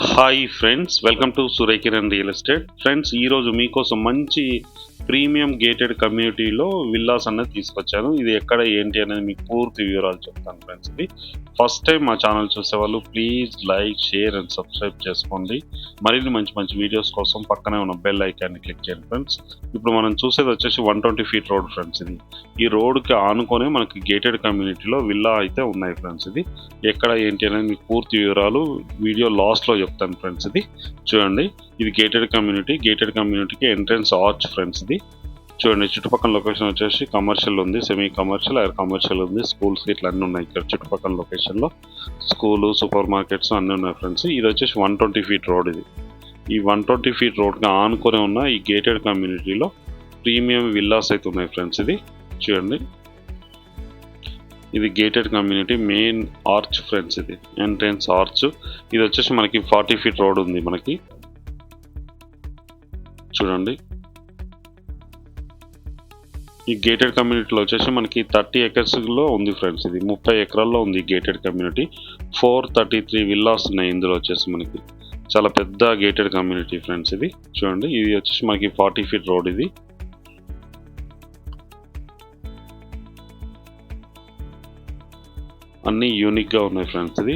Hi friends, welcome to Surekiran real estate. Friends, ఈరోజు మీకోసం మంచి ప్రీమియం గేటెడ్ కమ్యూనిటీలో విల్లాస్ అనేది తీసుకొచ్చాను. ఇది ఎక్కడ ఏంటి అనేది మీకు పూర్తి వివరాలు చెప్తాను ఫ్రెండ్స్. ఇది ఫస్ట్ టైం మా ఛానల్ చూసేవాళ్ళు please like, share and subscribe చేసుకోండి. మరిన్ని మంచి మంచి వీడియోస్ కోసం పక్కనే ఉన్న బెల్ ఐకాన్ని క్లిక్ చేయండి ఫ్రెండ్స్. ఇప్పుడు మనం చూసేది వచ్చేసి 120 ఫీట్ రోడ్ ఫ్రెండ్స్. ఇది ఈ రోడ్కి ఆనుకొని మనకి గేటెడ్ కమ్యూనిటీలో విల్లా అయితే ఉన్నాయి ఫ్రెండ్స్. ఇది ఎక్కడ ఏంటి అనేది మీకు పూర్తి వివరాలు వీడియో లాస్ట్లో చెప్తాను ఫ్రెండ్స్. ఇది చూడండి, ఇది గేటెడ్ కమ్యూనిటీకి ఎంట్రన్స్ ఆర్చ్ ఫ్రెండ్స్. ఇది చూడండి, చుట్టుపక్కల లొకేషన్ వచ్చేసి కమర్షియల్ ఉంది, సెమీ కమర్షియల్, కమర్షియల్ ఉంది, స్కూల్స్ ఇట్లా అన్నీ ఉన్నాయి. ఇక్కడ చుట్టుపక్కల లొకేషన్లో స్కూలు, సూపర్ మార్కెట్స్ అన్నీ ఉన్నాయి ఫ్రెండ్స్. ఇది వచ్చేసి 120 ఫీట్ రోడ్. ఇది ఈ 120 ఫీట్ రోడ్కి ఆనుకొని ఉన్న ఈ గేటెడ్ కమ్యూనిటీలో ప్రీమియం విల్లాస్ అయితే ఉన్నాయి ఫ్రెండ్స్. ఇది చూడండి, ఇది gated community main arch friends. ఇది ఎంట్రన్స్ ఆర్చ్. ఇది వచ్చేసి మనకి 40 ఫీట్ రోడ్ ఉంది మనకి. చూడండి, ఈ గేటెడ్ కమ్యూనిటీలో వచ్చేసి మనకి 30 ఎకర్స్లో ఉంది ఫ్రెండ్స్. ఇది 30 ఎకరాల్లో ఉంది గేటెడ్ కమ్యూనిటీ. 433 విల్లాస్ ఉన్నాయి ఇందులో వచ్చేసి మనకి. చాలా పెద్ద గేటెడ్ కమ్యూనిటీ ఫ్రెండ్స్. ఇది చూడండి, ఇది వచ్చేసి మనకి 40 ఫీట్ రోడ్. ఇది అన్నీ యూనిక్గా ఉన్నాయి ఫ్రెండ్స్. ఇది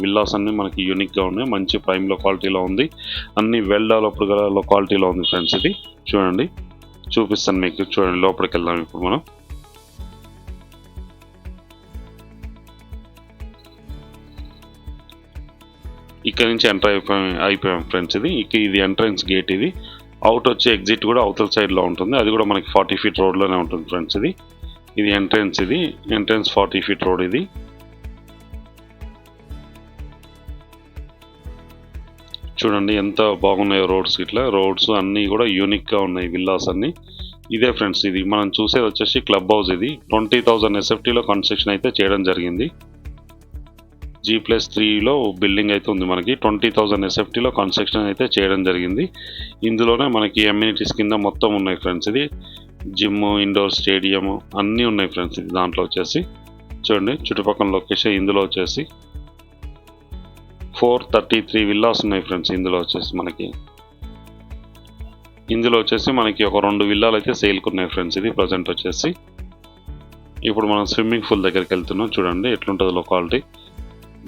విల్లాస్ అన్నీ మనకి యూనిక్గా ఉన్నాయి, మంచి ప్రైమ్ లొకాలిటీలో ఉంది, అన్ని వెల్ డెవలప్డ్ లొకాలిటీలో ఉంది ఫ్రెండ్స్. ఇది చూడండి, చూపిస్తాను మీకు. చూడండి, లోపలికి వెళ్దాం ఇప్పుడు మనం. ఇక్కడ నుంచి ఎంటర్ అయిపోయాం ఫ్రెండ్స్. ఇది ఎంట్రన్స్ గేట్. ఇది అవుట్ వచ్చే ఎగ్జిట్ కూడా అవతల సైడ్లో ఉంటుంది. అది కూడా మనకి 40 ఫీట్ రోడ్లోనే ఉంటుంది ఫ్రెండ్స్. ఇది ఎంట్రన్స్. ఇది ఎంట్రన్స్ 40 ఫీట్ రోడ్. ఇది చూడండి ఎంత బాగున్నాయో రోడ్స్. ఇట్లా రోడ్స్ అన్నీ కూడా యూనిక్గా ఉన్నాయి, విల్లాస్ అన్నీ. ఇదే ఫ్రెండ్స్, ఇది మనం చూసేది వచ్చేసి క్లబ్ హౌస్. ఇది 20,000 SFTలో కన్స్ట్రక్షన్ అయితే చేయడం జరిగింది. G+3లో బిల్డింగ్ అయితే ఉంది మనకి. 20,000 SFTలో కన్స్ట్రక్షన్ అయితే చేయడం జరిగింది. ఇందులోనే మనకి అమ్యూనిటీస్ కింద మొత్తం ఉన్నాయి ఫ్రెండ్స్. ఇది జిమ్, ఇండోర్ స్టేడియం అన్నీ ఉన్నాయి ఫ్రెండ్స్. ఇది దాంట్లో వచ్చేసి చూడండి, చుట్టుపక్కల లొకేషన్. ఇందులో వచ్చేసి 433 విల్లాస్ ఉన్నాయి ఫ్రెండ్స్. ఇందులో వచ్చేసి మనకి ఒక 2 విల్లాలు అయితే సేల్కి ఉన్నాయి ఫ్రెండ్స్. ఇది ప్రజెంట్ వచ్చేసి. ఇప్పుడు మనం స్విమ్మింగ్ పూల్ దగ్గరికి వెళ్తున్నాం. చూడండి ఎట్లుంటుంది లొకాలిటీ,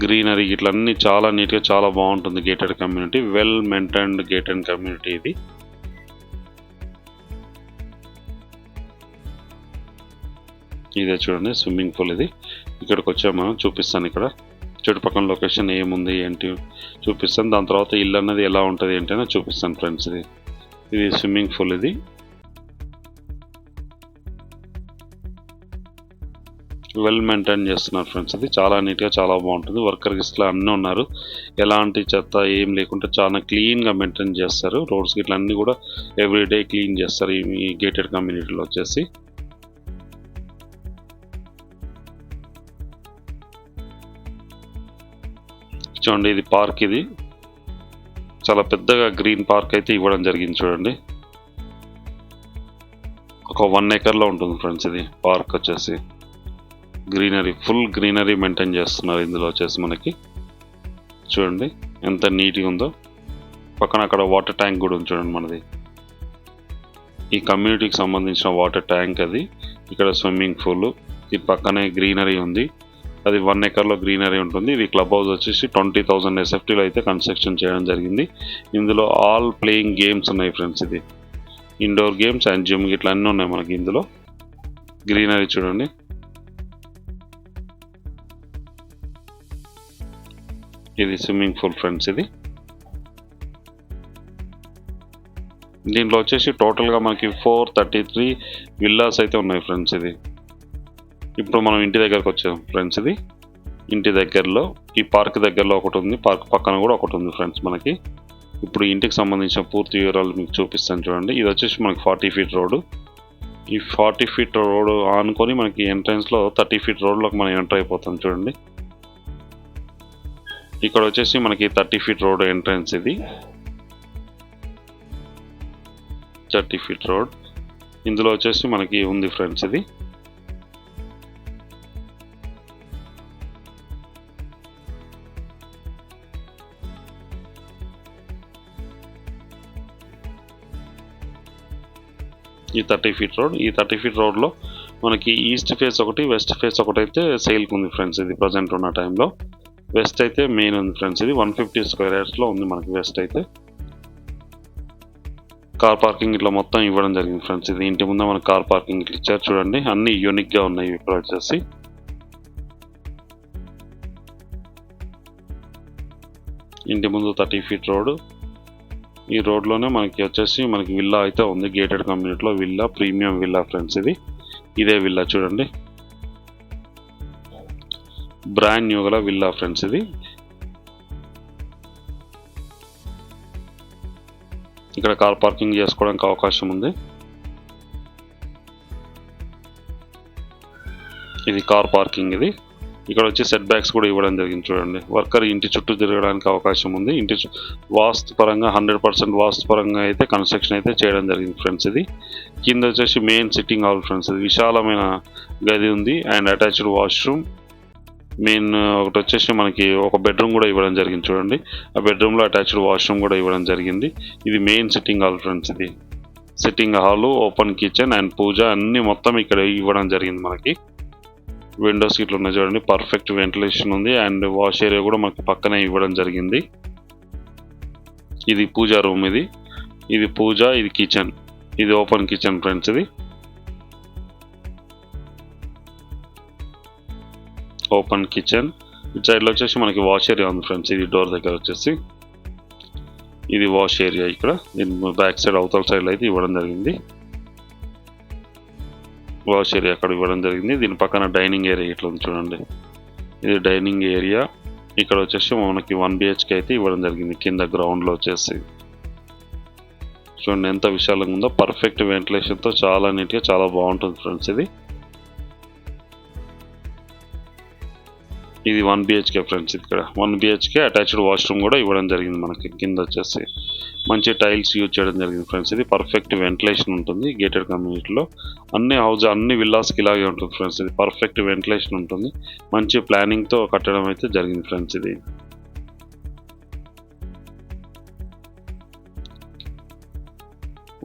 గ్రీనరీ ఇట్లా అన్నీ చాలా నీట్గా, చాలా బాగుంటుంది gated community. Well maintained gated community ఇది. ఇదే చూడండి స్విమ్మింగ్ పూల్. ఇది ఇక్కడికి వచ్చాము మనం, చూపిస్తాను. ఇక్కడ చుట్టుపక్కల లొకేషన్ ఏముంది ఏంటి చూపిస్తాను. దాని తర్వాత ఇల్లు అన్నది ఎలా ఉంటుంది ఏంటి అనేది చూపిస్తాను ఫ్రెండ్స్. ఇది స్విమ్మింగ్ పూల్. ఇది వెల్ మెయింటైన్ చేస్తున్నారు ఫ్రెండ్స్. ఇది చాలా నీట్గా, చాలా బాగుంటుంది. వర్కర్ గిస్లా అన్నీ ఉన్నారు, ఎలాంటి చెత్త ఏం లేకుండా చాలా క్లీన్గా మెయింటైన్ చేస్తారు. రోడ్స్ గిట్లా అన్నీ కూడా ఎవ్రీడే క్లీన్ చేస్తారు ఈ గేటెడ్ కమ్యూనిటీలో వచ్చేసి. చూడండి, ఇది పార్క్. ఇది చాలా పెద్దగా గ్రీన్ పార్క్ అయితే ఇవ్వడం జరిగింది. చూడండి, ఒక 1 ఎకర్లో ఉంటుంది ఫ్రెండ్స్. ఇది పార్క్ వచ్చేసి గ్రీనరీ, ఫుల్ గ్రీనరీ మెయింటైన్ చేస్తున్నారు ఇందులో వచ్చేసి మనకి. చూడండి ఎంత నీట్గా ఉందో. పక్కన అక్కడ వాటర్ ట్యాంక్ కూడా ఉంది చూడండి మనది. ఈ కమ్యూనిటీకి సంబంధించిన వాటర్ ట్యాంక్ అది. ఇక్కడ స్విమ్మింగ్ పూల్, ఈ పక్కనే గ్రీనరీ ఉంది. అది 1 ఎకర్లో గ్రీనరీ ఉంటుంది. ఇది క్లబ్ హౌస్ వచ్చేసి 20,000 SFTలో అయితే కన్స్ట్రక్షన్ చేయడం జరిగింది. ఇందులో ఆల్ ప్లేయింగ్ గేమ్స్ ఉన్నాయి ఫ్రెండ్స్. ఇది ఇండోర్ గేమ్స్ అండ్ జిమ్ ఇట్లా అన్నీ ఉన్నాయి మనకి ఇందులో. గ్రీనరీ చూడండి. ఇది స్విమ్మింగ్ పూల్ ఫ్రెండ్స్. ఇది దీంట్లో వచ్చేసి టోటల్గా మనకి 433 విల్లాస్ అయితే ఉన్నాయి ఫ్రెండ్స్. ఇది ఇప్పుడు మనం ఇంటి దగ్గరకు వచ్చాం ఫ్రెండ్స్. ఇది ఇంటి దగ్గరలో, ఈ పార్క్ దగ్గరలో ఒకటి ఉంది, పార్క్ పక్కన కూడా ఒకటి ఉంది ఫ్రెండ్స్ మనకి. ఇప్పుడు ఇంటికి సంబంధించిన పూర్తి వివరాలు మీకు చూపిస్తాను చూడండి. ఇది వచ్చేసి మనకి 40 ఫీట్ రోడ్డు. ఈ 40 ఫీట్ రోడ్ ఆనుకొని మనకి ఎంట్రన్స్లో 30 ఫీట్ రోడ్లోకి మనం ఎంటర్ అయిపోతాం చూడండి. ఇక్కడ వచ్చేసి మనకి 30 ఫీట్ రోడ్ ఎంట్రన్స్. ఇది 30 ఫీట్ రోడ్. ఇందులో వచ్చేసి మనకి ఉంది ఫ్రెండ్స్. ఇది ఈ 30 ఫీట్ రోడ్. ఈ 30 ఫీట్ రోడ్లో మనకి ఈస్ట్ ఫేస్ ఒకటి, వెస్ట్ ఫేస్ ఒకటి అయితే సేల్కి ఉంది ఫ్రెండ్స్. ఇది ప్రజెంట్ ఉన్న టైంలో వెస్ట్ అయితే మెయిన్ ఉంది ఫ్రెండ్స్. ఇది 150 స్క్వేర్ యార్డ్స్లో ఉంది మనకి వెస్ట్ అయితే. కార్ పార్కింగ్ ఇట్లా మొత్తం ఇవ్వడం జరిగింది ఫ్రెండ్స్. ఇది ఇంటి ముందు మనకి కార్ పార్కింగ్ ఇట్లా ఇచ్చారు చూడండి. అన్ని యూనిక్గా ఉన్నాయి ఇక్కడ వచ్చేసి. ఇంటి ముందు 30 ఫీట్ రోడ్. ఈ రోడ్లోనే మనకి వచ్చేసి మనకి విల్లా అయితే ఉంది, గేటెడ్ కమ్యూనిటీలో విల్లా, ప్రీమియం విల్లా ఫ్రెండ్స్. ఇదే విల్లా చూడండి, బ్రాండ్ న్యూ గల విల్లా ఫ్రెండ్స్. ఇది ఇక్కడ కార్ పార్కింగ్ చేసుకోవడానికి అవకాశం ఉంది. ఇది కార్ పార్కింగ్. ఇది ఇక్కడ వచ్చి సెట్ బ్యాక్స్ కూడా ఇవ్వడం జరిగింది చూడండి. వర్కర్ ఇంటి చుట్టూ తిరగడానికి అవకాశం ఉంది. ఇంటి వాస్తు పరంగా 100% వాస్తు పరంగా అయితే కన్స్ట్రక్షన్ అయితే చేయడం జరిగింది ఫ్రెండ్స్. ఇది కింద వచ్చేసి మెయిన్ సిట్టింగ్ హాల్ ఫ్రెండ్స్. ఇది విశాలమైన గది ఉంది అండ్ అటాచ్డ్ వాష్రూమ్. మెయిన్ ఒకటి వచ్చేసి మనకి ఒక బెడ్రూమ్ కూడా ఇవ్వడం జరిగింది చూడండి. ఆ బెడ్రూమ్లో అటాచ్డ్ వాష్రూమ్ కూడా ఇవ్వడం జరిగింది. ఇది మెయిన్ సిట్టింగ్ హాల్ ఫ్రెండ్స్. ఇది sitting hall, open kitchen and పూజ అన్ని మొత్తం ఇక్కడ ఇవ్వడం జరిగింది మనకి. విండో సీట్లు ఉన్నాయి చూడండి, పర్ఫెక్ట్ వెంటిలేషన్ ఉంది అండ్ వాష్ ఏరియా కూడా మనకి పక్కనే ఇవ్వడం జరిగింది. ఇది పూజా రూమ్. ఇది పూజ, ఇది కిచెన్, ఇది ఓపెన్ కిచెన్ ఫ్రెండ్స్. ఇది ఓపెన్ కిచెన్. ఇటు సైడ్లో వచ్చేసి మనకి వాష్ ఏరియా ఉంది ఫ్రెండ్స్. ఇది డోర్ దగ్గర వచ్చేసి ఇది వాష్ ఏరియా. ఇక్కడ బ్యాక్ సైడ్ అవతల సైడ్లో అయితే ఇవ్వడం జరిగింది వాష్ ఏరియా, అక్కడ ఇవ్వడం జరిగింది. దీని పక్కన డైనింగ్ ఏరియా ఇట్లా ఉంది చూడండి. ఇది డైనింగ్ ఏరియా. ఇక్కడ వచ్చేసి మనకి 1 BHK అయితే ఇవ్వడం జరిగింది. కింద గ్రౌండ్లో వచ్చేసి చూడండి ఎంత విశాలంగా ఉందో. పర్ఫెక్ట్ వెంటిలేషన్తో చాలా నీట్గా చాలా బాగుంటుంది ఫ్రెండ్స్. ఇది 1 BHK ఫ్రెండ్స్. ఇక్కడ 1 BHK అటాచ్డ్ వాష్రూమ్ కూడా ఇవ్వడం జరిగింది మనకి. కింద వచ్చేసి మంచి టైల్స్ యూజ్ చేయడం జరిగింది ఫ్రెండ్స్. ఇది పర్ఫెక్ట్ వెంటిలేషన్ ఉంటుంది గేటెడ్ కమ్యూనిటీలో. అన్ని విల్లాస్కి ఇలాగే ఉంటుంది ఫ్రెండ్స్. ఇది పర్ఫెక్ట్ వెంటిలేషన్ ఉంటుంది. మంచి ప్లానింగ్తో కట్టడం అయితే జరిగింది ఫ్రెండ్స్. ఇది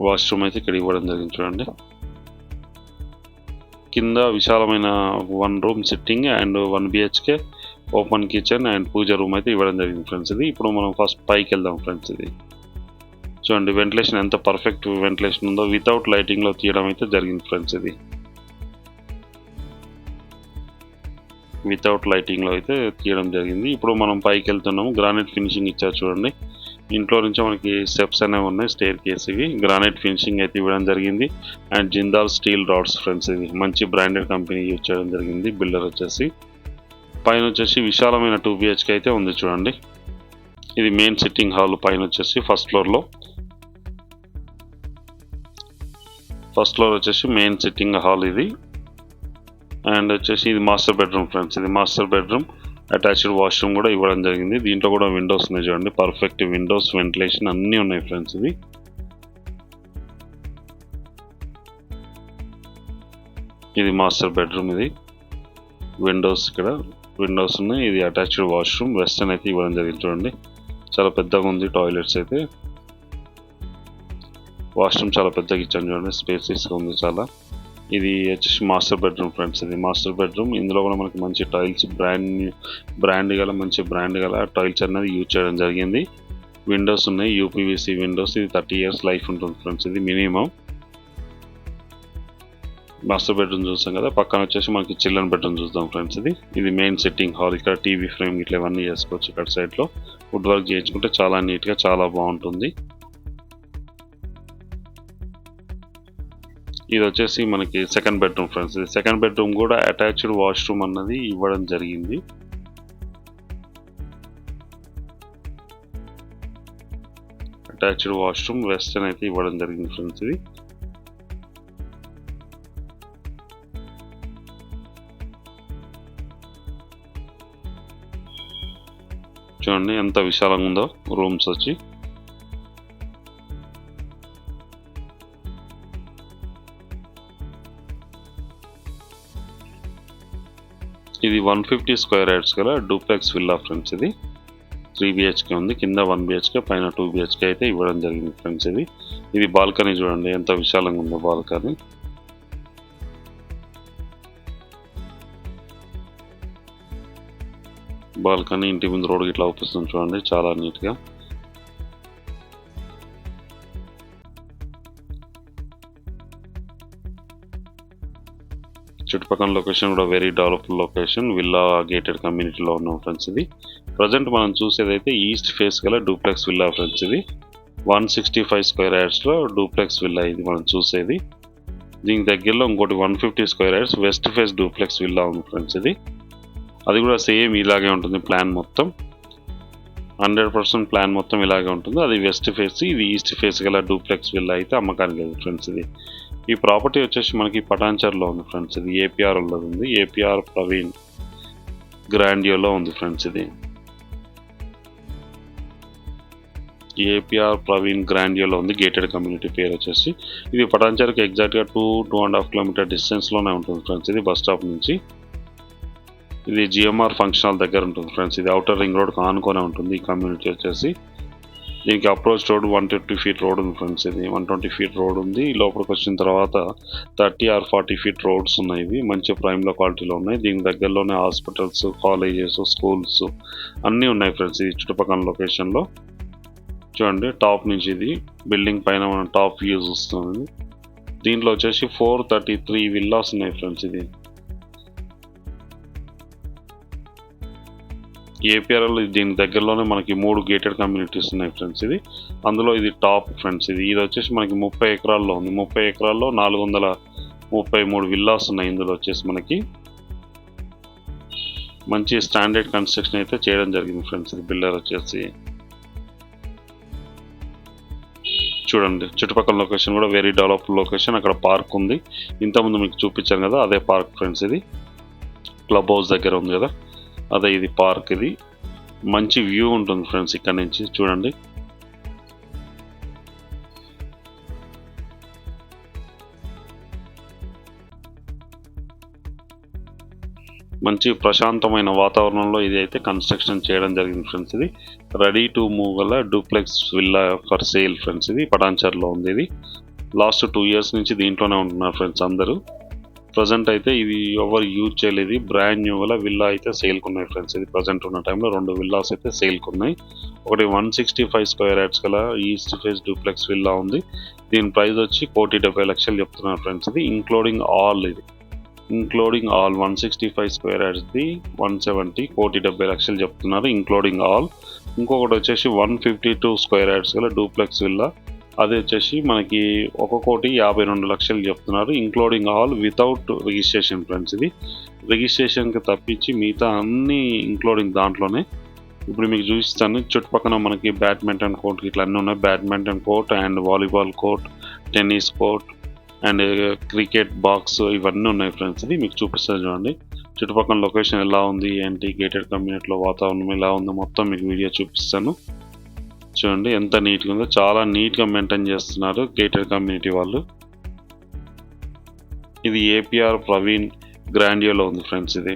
వాష్రూమ్ అయితే ఇక్కడ ఇవ్వడం జరిగింది చూడండి. కింద విశాలమైన 1 room sitting and 1 BHK open kitchen and puja room అయితే ఇవ్వడం జరిగింది ఫ్రెండ్స్. ఇది ఇప్పుడు మనం ఫస్ట్ పైకి వెళ్దాం ఫ్రెండ్స్. ఇది చూడండి వెంటిలేషన్ ఎంత పర్ఫెక్ట్ వెంటిలేషన్ ఉందో. వితౌట్ లైటింగ్లో తీయడం అయితే జరిగింది ఫ్రెండ్స్. ఇది వితౌట్ లైటింగ్లో అయితే తీయడం జరిగింది. ఇప్పుడు మనం పైకి వెళ్తున్నాము. గ్రానైట్ ఫినిషింగ్ ఇచ్చారు చూడండి. ఇంట్లో నుంచి మనకి స్టెప్స్ అనేవి ఉన్నాయి, స్టేర్ కేస్. ఇవి గ్రానైట్ ఫినిషింగ్ అయితే ఇవ్వడం జరిగింది and Jindal steel rods friends. ఇది మంచి బ్రాండెడ్ కంపెనీ యూజ్ చేయడం జరిగింది. బిల్డర్ వచ్చేసి పైన వచ్చేసి విశాలమైన 2 BHK అయితే ఉంది చూడండి. ఇది మెయిన్ సిట్టింగ్ హాల్. పైన వచ్చేసి ఫస్ట్ ఫ్లోర్ వచ్చేసి మెయిన్ సిట్టింగ్ హాల్ ఇది. అండ్ వచ్చేసి ఇది మాస్టర్ బెడ్రూమ్ ఫ్రెండ్స్. ఇది మాస్టర్ బెడ్రూమ్ అటాచ్డ్ వాష్రూమ్ కూడా ఇవ్వడం జరిగింది. దీంట్లో కూడా విండోస్ ఉన్నాయి చూడండి. పర్ఫెక్ట్ విండోస్, వెంటిలేషన్ అన్నీ ఉన్నాయి ఫ్రెండ్స్. ఇది మాస్టర్ బెడ్రూమ్. ఇది విండోస్, ఇక్కడ విండోస్ ఉన్నాయి. ఇది అటాచ్డ్ వాష్రూమ్ వెస్టర్న్ అయితే ఇవ్వడం జరిగింది చూడండి. చాలా పెద్దగా ఉంది. టాయిలెట్స్ అయితే వాష్రూమ్ చాలా పెద్దగా ఇచ్చాను చూడండి. స్పేసెస్గా ఉంది చాలా. ఇది వచ్చేసి మాస్టర్ బెడ్రూమ్ ఫ్రెండ్స్. ఇది మాస్టర్ బెడ్రూమ్. ఇందులో కూడా మనకి మంచి టైల్స్, బ్రాండ్ గల టైల్స్ అనేది యూజ్ చేయడం జరిగింది. విండోస్ ఉన్నాయి, UPVC విండోస్. ఇది 30 years లైఫ్ ఉంటుంది ఫ్రెండ్స్. ఇది మినిమం. మాస్టర్ బెడ్రూమ్ చూస్తాం కదా. పక్కన వచ్చేసి మనకి చిల్డ్రన్ బెడ్రూమ్ చూద్దాం ఫ్రెండ్స్. ఇది మెయిన్ సెట్టింగ్ హాల్. ఇక్కడ టీవీ ఫ్రేమ్ ఇట్లా ఇవన్నీ చేసుకోవచ్చు. ఇక్కడ సైడ్లో వుడ్ వర్క్ చేయించుకుంటే చాలా నీట్గా చాలా బాగుంటుంది. ఇది వచ్చేసి మనకి సెకండ్ బెడ్రూమ్ ఫ్రెండ్స్. ఇది సెకండ్ బెడ్రూమ్ కూడా అటాచ్డ్ వాష్రూమ్ అన్నది ఇవ్వడం జరిగింది. అటాచ్డ్ వాష్రూమ్ వెస్టర్న్ అయితే ఇవ్వడం జరిగింది ఫ్రెండ్స్. ఇది చూడండి ఎంత విశాలంగా ఉందో రూమ్స్ వచ్చి. ఇది 150 స్క్వేర్ యార్డ్స్ గల డూప్లెక్స్ విల్లా ఫ్రెండ్స్. ఇది 3 BHK ఉంది, కింద 1 BHK, పైన 2 BHK అయితే ఇవ్వడం జరిగింది ఫ్రెండ్స్. ఇది బాల్కనీ చూడండి ఎంత విశాలంగా ఉందో బాల్కనీ. బాల్కనీ ఇంటి ముందు రోడ్ ఇట్లా అవుపిస్తుంది చూడండి, చాలా నీట్గా. చుట్టుపక్కల లొకేషన్ కూడా very developed location, villa gated కమ్యూనిటీలో ఉన్నాం ఫ్రెండ్స్. ఇది ప్రజెంట్ మనం చూసేదైతే ఈస్ట్ ఫేస్ గల డూప్లెక్స్ విల్లా ఫ్రెండ్స్. ఇది 165 స్క్వేర్ యార్డ్స్లో డూప్లెక్స్ విల్లా ఇది మనం చూసేది. దీనికి దగ్గరలో ఇంకోటి 150 square yards west face duplex villa ఉంది ఫ్రెండ్స్. అది కూడా సేమ్ ఇలాగే ఉంటుంది ప్లాన్ మొత్తం, 100% ప్లాన్ మొత్తం ఇలాగే ఉంటుంది. అది వెస్ట్ ఫేస్, ఇది ఈస్ట్ ఫేస్ గల డూప్లెక్స్ విల్లా అయితే అమ్మకానికి లేదు ఫ్రెండ్స్. ఈ ప్రాపర్టీ వచ్చేసి మనకి పటాన్చర్లో ఉంది ఫ్రెండ్స్. ఇది ఏపీఆర్ ఉంది, ఏపీఆర్ ప్రవీణ్ గ్రాండియోలో ఉంది ఫ్రెండ్స్. ఇది ఏపీఆర్ ప్రవీణ్ గ్రాండియోలో ఉంది, గేటెడ్ కమ్యూనిటీ పేరు వచ్చేసి. ఇది పటాన్చర్కి ఎగ్జాక్ట్గా 2.5 కిలోమీటర్ డిస్టెన్స్లోనే ఉంటుంది ఫ్రెండ్స్. ఇది బస్ స్టాప్ నుంచి. ఇది జిఎంఆర్ ఫంక్షన్ హాల్ దగ్గర ఉంటుంది ఫ్రెండ్స్. ఇది అవుటర్ రింగ్ రోడ్ ఆనుకొనే ఉంటుంది ఈ కమ్యూనిటీ వచ్చేసి. దీనికి అప్రోచ్ రోడ్ 120 ఫీట్ రోడ్ ఉంది ఫ్రెండ్స్. ఇది 120 ఫీట్ రోడ్ ఉంది. లోపలికి వచ్చిన తర్వాత 30 or 40 ఫీట్ రోడ్స్ ఉన్నాయి. ఇవి మంచి ప్రైమ్లో క్వాలిటీలో ఉన్నాయి. దీనికి దగ్గరలోనే హాస్పిటల్స్, కాలేజెస్, స్కూల్స్ అన్నీ ఉన్నాయి ఫ్రెండ్స్. ఈ చుట్టుపక్కల లొకేషన్లో చూడండి, టాప్ నుంచి ఇది బిల్డింగ్ పైన మనం టాప్ వ్యూ చూస్తుంది. దీంట్లో వచ్చేసి 433 విల్లాస్ ఉన్నాయి ఫ్రెండ్స్. ఇది ఏపీఆర్ఎల్. దీని దగ్గరలోనే మనకి 3 గేటెడ్ కమ్యూనిటీస్ ఉన్నాయి ఫ్రెండ్స్. అందులో ఇది టాప్ ఫ్రెండ్స్. ఇది వచ్చేసి మనకి 30 ఎకరాల్లో ఉంది. 30 ఎకరాల్లో 433 విల్లాస్ ఉన్నాయి. ఇందులో వచ్చేసి మనకి మంచి స్టాండర్డ్ కన్స్ట్రక్షన్ అయితే చేయడం జరిగింది ఫ్రెండ్స్. ఇది బిల్డర్ వచ్చేసి చూడండి, చుట్టుపక్కల లొకేషన్ కూడా వెరీ డెవలప్డ్ లొకేషన్. అక్కడ పార్క్ ఉంది, ఇంతకుముందు మీకు చూపించాను కదా, అదే పార్క్ ఫ్రెండ్స్. ఇది క్లబ్ హౌస్ దగ్గర ఉంది కదా, అదే ఇది పార్క్. ఇది మంచి వ్యూ ఉంటుంది ఫ్రెండ్స్ ఇక్కడ నుంచి చూడండి. మంచి ప్రశాంతమైన వాతావరణంలో ఇది అయితే కన్స్ట్రక్షన్ చేయడం జరిగింది ఫ్రెండ్స్. ఇది రెడీ టు మూవ్ గల duplex villa for sale friends. ఇది పటాన్చర్లో ఉంది. ఇది లాస్ట్ 2 years నుంచి దీంట్లోనే ఉంటున్నారు ఫ్రెండ్స్ అందరూ. ప్రజెంట్ అయితే ఇది ఎవరు యూజ్ చేయలేదు. బ్రాండ్ న్యూ గల విల్లా అయితే సేల్కి ఉన్నాయి ఫ్రెండ్స్. ఇది ప్రజెంట్ ఉన్న టైంలో 2 విల్లాస్ అయితే సేల్కి ఉన్నాయి. ఒకటి 165 స్క్వేర్ యార్డ్స్ గల ఈస్ట్ ఫేస్ డూప్లెక్స్ విల్లా ఉంది. దీని ప్రైస్ వచ్చి 1,70,00,000 చెప్తున్నారు ఫ్రెండ్స్. ఇది ఇంక్లూడింగ్ ఆల్. ఇది ఇంక్లూడింగ్ ఆల్ 165 స్క్వేర్ యార్డ్స్ది 170, 1,70,00,000 చెప్తున్నారు ఇంక్లూడింగ్ ఆల్. ఇంకొకటి వచ్చేసి 152 స్క్వేర్ యార్డ్స్ గల డూప్లెక్స్ విల్లా, అది వచ్చేసి మనకి 1,52,00,000 చెప్తున్నారు including all without registration friends. ఇది రిజిస్ట్రేషన్కి తప్పించి మిగతా అన్నీ ఇంక్లూడింగ్ దాంట్లోనే. ఇప్పుడు మీకు చూపిస్తాను. చుట్టుపక్కల మనకి బ్యాడ్మింటన్ కోర్ట్ ఇట్లా అన్నీ ఉన్నాయి. Badminton court and volleyball court, tennis court and cricket box ఇవన్నీ ఉన్నాయి ఫ్రెండ్స్. ఇది మీకు చూపిస్తాను చూడండి. చుట్టుపక్కల లొకేషన్ ఎలా ఉంది ఏంటి, గేటెడ్ కమ్యూనిటీలో వాతావరణం ఎలా ఉందో మొత్తం మీకు వీడియో చూపిస్తాను. చూడండి ఎంత నీట్గా ఉందో, చాలా నీట్గా మెయింటైన్ చేస్తున్నారు గేటెడ్ కమ్యూనిటీ వాళ్ళు. ఇది ఏపీఆర్ ప్రవీణ్ గ్రాండియోలో ఉంది ఫ్రెండ్స్. ఇది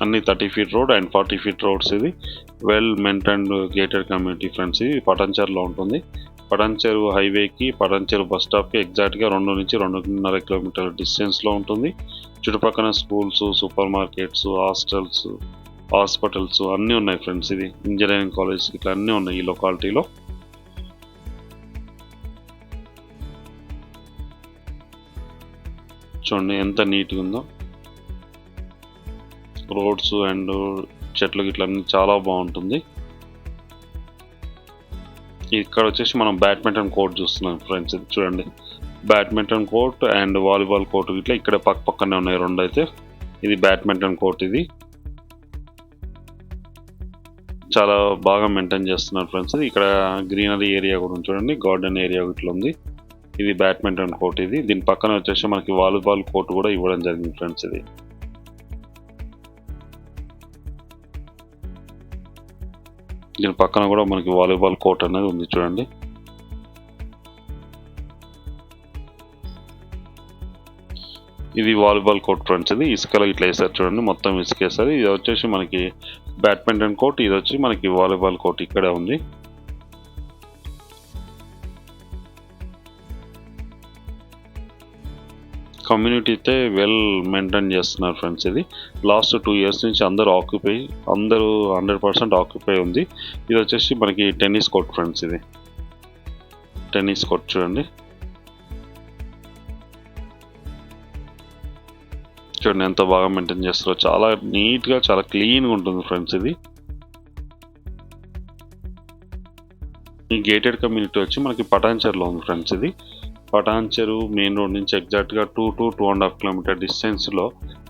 అన్ని 30 feet road and 40 feet roads. ఇది well maintained gated community friends. ఇది పటాన్చర్లో ఉంటుంది. పటాన్చెరు హైవేకి, పటాన్చెరు బస్ స్టాప్కి ఎగ్జాక్ట్గా 2 నుంచి 2.5 కిలోమీటర్ల డిస్టెన్స్లో ఉంటుంది. చుట్టుపక్కల schools, super markets, hostels, hospitals అన్నీ ఉన్నాయి ఫ్రెండ్స్. ఇది ఇంజనీరింగ్ కాలేజ్ ఇట్లా అన్నీ ఉన్నాయి ఈ లొకాలిటీలో. చూడండి ఎంత నీట్గా ఉందో. రోడ్స్ అండ్ చెట్లు ఇట్లా అన్నీ చాలా బాగుంటుంది. ఇక్కడ వచ్చేసి మనం బ్యాడ్మింటన్ కోర్ట్ చూస్తున్నాం ఫ్రెండ్స్. ఇది చూడండి, badminton court and volleyball court ఇట్లా ఇక్కడ పక్కనే ఉన్నాయి 2 అయితే. ఇది బ్యాడ్మింటన్ కోర్ట్. ఇది చాలా బాగా మెయింటైన్ చేస్తున్నారు ఫ్రెండ్స్. ఇక్కడ గ్రీనరీ ఏరియా కూడా చూడండి, గార్డెన్ ఏరియా ఇట్లా ఉంది. ఇది బ్యాడ్మింటన్ కోర్ట్. ఇది దీని పక్కన వచ్చేసి మనకి వాలీబాల్ కోర్ట్ కూడా ఇవ్వడం జరిగింది ఫ్రెండ్స్. ఇది దీని పక్కన కూడా మనకి వాలీబాల్ కోర్ట్ అనేది ఉంది చూడండి. ఇది వాలీబాల్ కోర్ట్ ఫ్రెండ్స్. ఇది ఇసుకలో ఇట్లా వేసారు చూడండి, మొత్తం ఇసుక వేసారు. ఇది వచ్చేసి మనకి బ్యాడ్మింటన్ కోర్ట్, ఇది వచ్చి మనకి వాలీబాల్ కోర్ట్ ఇక్కడే ఉంది. కమ్యూనిటీ అయితే వెల్ మెయింటైన్ చేస్తున్నారు ఫ్రెండ్స్. ఇది లాస్ట్ 2 years నుంచి అందరూ 100% ఆక్యుపై ఉంది. ఇది వచ్చేసి మనకి టెన్నిస్ కోర్ట్ ఫ్రెండ్స్. ఇది టెన్నిస్ కోర్ట్ చూడండి, చూడండి ఎంత బాగా మెయింటైన్ చేస్తారో. చాలా నీట్గా చాలా క్లీన్గా ఉంటుంది ఫ్రెండ్స్. ఇది ఈ గేటెడ్ కమ్యూనిటీ వచ్చి మనకి పటాన్చెరులో ఉంది ఫ్రెండ్స్. ఇది పటాన్చెరు మెయిన్ రోడ్ నుంచి ఎగ్జాక్ట్గా 2 to 2.5 kilometer డిస్టెన్స్లో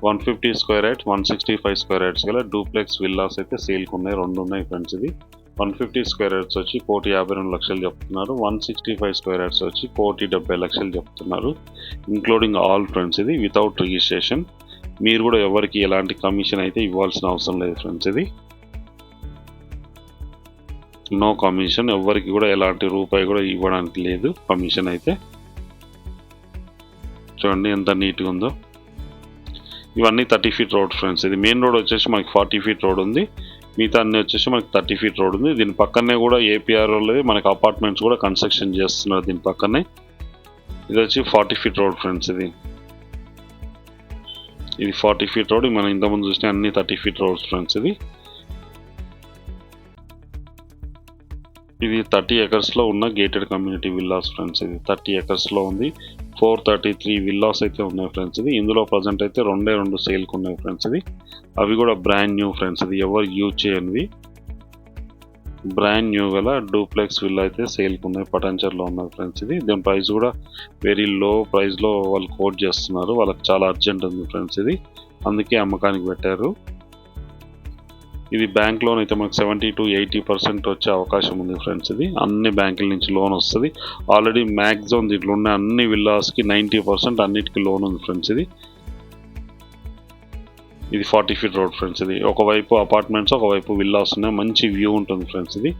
150 square yards 165 square yards గల డూప్లెక్స్ విల్లాస్ అయితే సేల్కి ఉన్నాయి. 2 ఉన్నాయి ఫ్రెండ్స్. ఇది 150 square yards వచ్చి 1,52,00,000 చెప్తున్నారు. 165 square yards వచ్చి 1,70,00,000 చెప్తున్నారు, ఇంక్లూడింగ్ ఆల్ ఫ్రెండ్స్. ఇది వితౌట్ రిజిస్ట్రేషన్. మీరు కూడా ఎవరికి ఎలాంటి కమిషన్ అయితే ఇవ్వాల్సిన అవసరం లేదు ఫ్రెండ్స్. ఇది నో కమిషన్, ఎవరికి కూడా ఎలాంటి రూపాయి కూడా ఇవ్వడానికి లేదు కమిషన్ అయితే. చూడండి ఎంత నీట్గా ఉందో. ఇవన్నీ 30 feet రోడ్ ఫ్రెండ్స్. ఇది మెయిన్ రోడ్ వచ్చేసి మనకి 40 feet రోడ్ ఉంది, మిగతా అన్ని వచ్చేసి మనకి 30 feet రోడ్ ఉంది. దీని పక్కనే కూడా ఏపీఆర్ వాళ్ళది మనకి అపార్ట్మెంట్స్ కూడా కన్స్ట్రక్షన్ చేస్తున్నారు దీని పక్కనే. ఇది వచ్చి 40 feet రోడ్ ఫ్రెండ్స్. ఇది 40 feet రోడ్. మనం ఇంతకుముందు చూసిన అన్ని 30 feet రోడ్స్ ఫ్రెండ్స్. ఇది 30 acres లో ఉన్న గేటెడ్ కమ్యూనిటీ విల్లాస్ ఫ్రెండ్స్. ఇది 30 acres లో ఉంది. 433 విల్లాస్ అయితే ఉన్నాయి ఫ్రెండ్స్. ఇది ఇందులో ప్రజెంట్ అయితే 2 సేల్కి ఉన్నాయి ఫ్రెండ్స్. ఇది అవి కూడా బ్రాండ్ న్యూ ఫ్రెండ్స్. ఇది ఎవరు యూజ్ చేయనివి బ్రాండ్ న్యూ గల డూప్లెక్స్ విల్లా అయితే సేల్కి ఉన్నాయి, పటాన్చెరులో ఉన్నాయి ఫ్రెండ్స్. ఇది దీని ప్రైస్ కూడా వెరీ లో ప్రైస్లో వాళ్ళు కోట్ చేస్తున్నారు. వాళ్ళకి చాలా అర్జెంట్ ఉంది ఫ్రెండ్స్. ఇది అందుకే అమ్మకానికి పెట్టారు. ఇది బ్యాంక్ లోన్ అయితే మనకు 70 to 80% వచ్చే అవకాశం ఉంది ఫ్రెండ్స్. ఇది అన్ని బ్యాంకుల నుంచి లోన్ వస్తుంది. ఆల్రెడీ మ్యాక్సిమం దీంట్లో ఉన్న అన్ని విల్లాస్కి 90% అన్నిటికీ లోన్ ఉంది ఫ్రెండ్స్. ఇది 40 feet రోడ్ ఫ్రెండ్స్. ఇది ఒకవైపు అపార్ట్మెంట్స్, ఒకవైపు విల్లాస్ ఉన్నాయి. మంచి వ్యూ ఉంటుంది ఫ్రెండ్స్. ఇది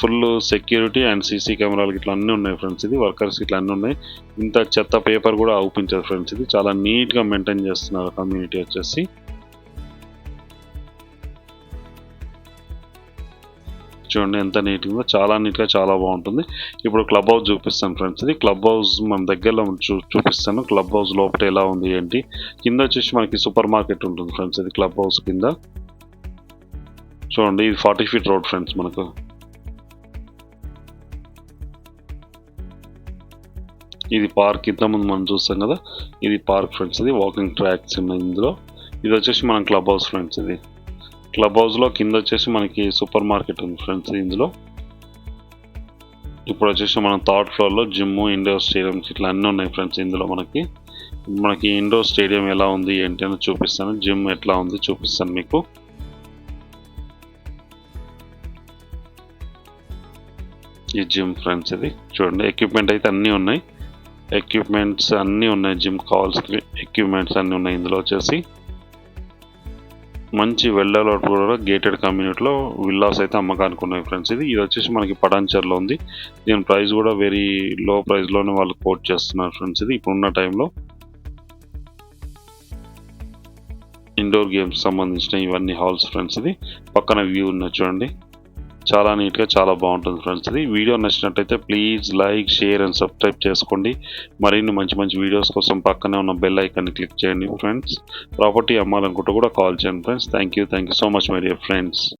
ఫుల్ సెక్యూరిటీ అండ్ సీసీ కెమెరాలు ఇట్లా అన్నీ ఉన్నాయి ఫ్రెండ్స్. ఇది వర్కర్స్ ఇట్లా అన్నీ ఉన్నాయి. ఇంత చెత్త పేపర్ కూడా అవుపించారు ఫ్రెండ్స్. ఇది చాలా నీట్గా మెయింటైన్ చేస్తున్నారు కమ్యూనిటీ వచ్చేసి. చూడండి ఎంత నీట్గా, చాలా నీట్గా చాలా బాగుంటుంది. ఇప్పుడు క్లబ్ హౌస్ చూపిస్తాను ఫ్రెండ్స్. ఇది క్లబ్ హౌస్ మన దగ్గరలో చూపిస్తాను. క్లబ్ హౌస్ లోపల ఎలా ఉంది ఏంటి. కింద వచ్చేసి మనకి సూపర్ మార్కెట్ ఉంటుంది ఫ్రెండ్స్. ఇది క్లబ్ హౌస్ కింద చూడండి. ఇది 40 feet రోడ్ ఫ్రెండ్స్. మనకు ఇది పార్క్, ఇంతకుముందు మనం చూస్తాం కదా, ఇది పార్క్ ఫ్రెండ్స్. ఇది వాకింగ్ ట్రాక్స్ ఉన్నాయి ఇందులో. ఇది వచ్చేసి మనం క్లబ్ హౌస్ ఫ్రెండ్స్. ఇది క్లబ్ హౌస్లో కింద వచ్చేసి మనకి సూపర్ మార్కెట్ ఉంది ఫ్రెండ్స్. ఇందులో ఇప్పుడు వచ్చేసి మనం 3rd floorలో జిమ్, ఇండోర్ స్టేడియంస్ ఇట్లా అన్నీ ఉన్నాయి ఫ్రెండ్స్. ఇందులో మనకి ఇండోర్ స్టేడియం ఎలా ఉంది ఏంటి అని చూపిస్తాను, జిమ్ ఎట్లా ఉంది చూపిస్తాను మీకు. ఈ జిమ్ ఫ్రెండ్స్. ఇది చూడండి ఎక్విప్మెంట్ అయితే అన్నీ ఉన్నాయి, ఎక్విప్మెంట్స్ అన్నీ ఉన్నాయి, జిమ్ కావాల్సిన ఎక్విప్మెంట్స్ అన్నీ ఉన్నాయి. ఇందులో వచ్చేసి మంచి వెళ్ళలో కూడా గేటెడ్ కమ్యూనిటీలో విల్లాస్ అయితే అమ్మకానికి ఉన్నాయి ఫ్రెండ్స్. ఇది వచ్చేసి మనకి పటాన్చెరులో ఉంది. దీని ప్రైస్ కూడా వెరీ లో ప్రైస్లోనే వాళ్ళు కోట్ చేస్తున్నారు ఫ్రెండ్స్. ఇది ఇప్పుడున్న టైంలో ఇండోర్ గేమ్స్ సంబంధించిన ఇవన్నీ హాల్స్ ఫ్రెండ్స్. ఇది పక్కన వ్యూ ఉన్నది చూడండి, చాలా నీట్గా చాలా బాగుంటుంది ఫ్రెండ్స్. ఇది వీడియో నచ్చినట్టయితే please like, share and subscribe చేసుకోండి. మరిన్ని మంచి మంచి వీడియోస్ కోసం పక్కనే ఉన్న బెల్ ఐకాన్ని క్లిక్ చేయండి ఫ్రెండ్స్. ప్రాపర్టీ అమ్మాలనుకుంటే కూడా కాల్ చేయండి friends. Thank you so much my dear friends.